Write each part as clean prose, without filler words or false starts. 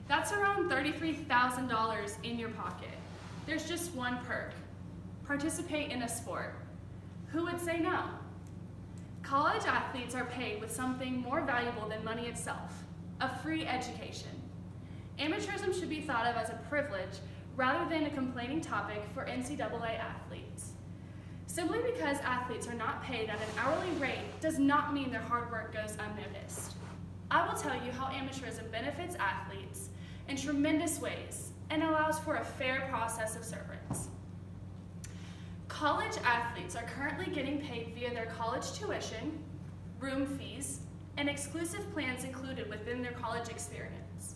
That's around $33,000 in your pocket. There's just one perk: participate in a sport. Who would say no? College athletes are paid with something more valuable than money itself: a free education. Amateurism should be thought of as a privilege rather than a complaining topic for NCAA athletes. Simply because athletes are not paid at an hourly rate does not mean their hard work goes unnoticed. I will tell you how amateurism benefits athletes in tremendous ways and allows for a fair process of service. College athletes are currently getting paid via their college tuition, room fees, and exclusive plans included within their college experience.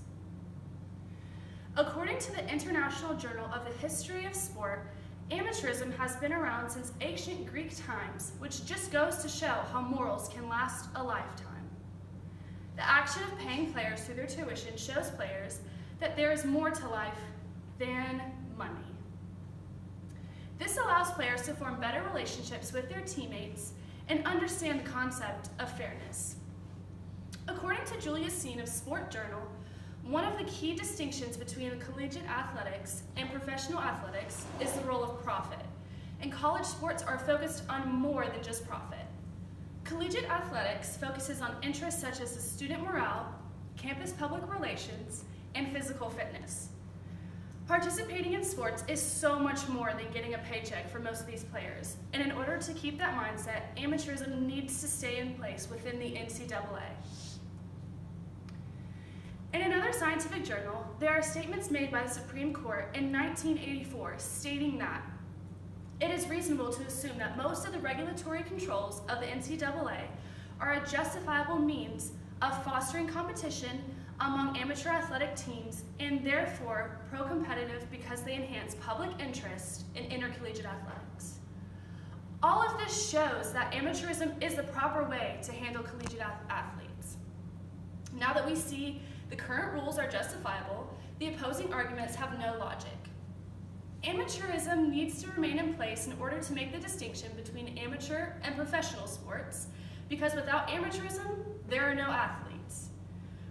According to the International Journal of the History of Sport, amateurism has been around since ancient Greek times, which just goes to show how morals can last a lifetime. The action of paying players through their tuition shows players that there is more to life than money. This allows players to form better relationships with their teammates and understand the concept of fairness. According to Julius Seen of Sport Journal, one of the key distinctions between collegiate athletics and professional athletics is the role of profit, and college sports are focused on more than just profit. Collegiate athletics focuses on interests such as the student morale, campus public relations, and physical fitness. Participating in sports is so much more than getting a paycheck for most of these players, and in order to keep that mindset, amateurism needs to stay in place within the NCAA. In another scientific journal, there are statements made by the Supreme Court in 1984 stating that it is reasonable to assume that most of the regulatory controls of the NCAA are a justifiable means of fostering competition among amateur athletic teams and therefore pro-competitive because they enhance public interest in intercollegiate athletics. All of this shows that amateurism is the proper way to handle collegiate athletes. Now that we see the current rules are justifiable, the opposing arguments have no logic. Amateurism needs to remain in place in order to make the distinction between amateur and professional sports, because without amateurism, there are no athletes.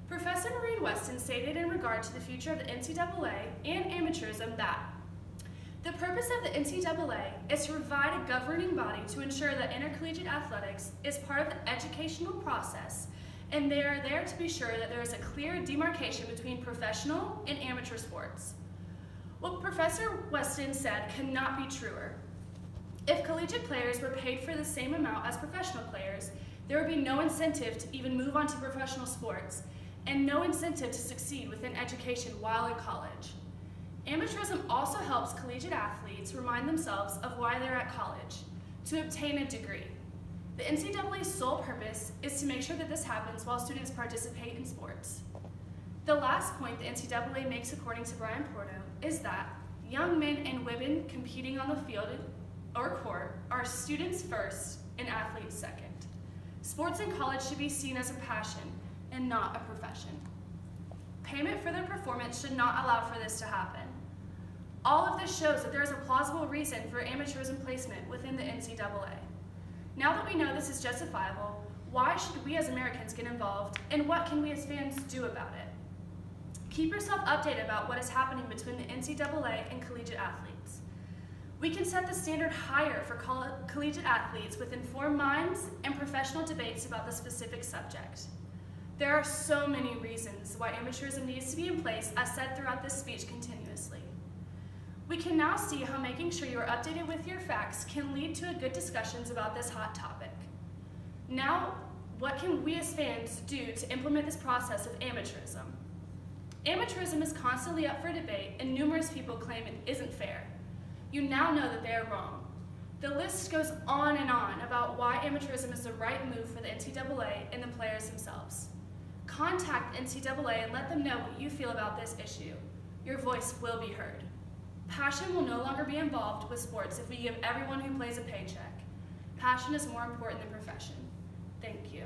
Professor Maureen Weston stated in regard to the future of the NCAA and amateurism that the purpose of the NCAA is to provide a governing body to ensure that intercollegiate athletics is part of the educational process, and they are there to be sure that there is a clear demarcation between professional and amateur sports. What Professor Weston said could not be truer. If collegiate players were paid for the same amount as professional players, there would be no incentive to even move on to professional sports, and no incentive to succeed within education while in college. Amateurism also helps collegiate athletes remind themselves of why they're at college: to obtain a degree. The NCAA's sole purpose is to make sure that this happens while students participate in sports. The last point the NCAA makes, according to Brian Porto, is that young men and women competing on the field or court are students first and athletes second. Sports in college should be seen as a passion and not a profession. Payment for their performance should not allow for this to happen. All of this shows that there is a plausible reason for amateurism placement within the NCAA. Now that we know this is justifiable, why should we as Americans get involved, and what can we as fans do about it? Keep yourself updated about what is happening between the NCAA and collegiate athletes. We can set the standard higher for collegiate athletes with informed minds and professional debates about the specific subject. There are so many reasons why amateurism needs to be in place, as said throughout this speech continuously. We can now see how making sure you are updated with your facts can lead to good discussions about this hot topic. Now, what can we as fans do to implement this process of amateurism? Amateurism is constantly up for debate, and numerous people claim it isn't fair. You now know that they are wrong. The list goes on and on about why amateurism is the right move for the NCAA and the players themselves. Contact NCAA and let them know what you feel about this issue. Your voice will be heard. Passion will no longer be involved with sports if we give everyone who plays a paycheck. Passion is more important than profession. Thank you.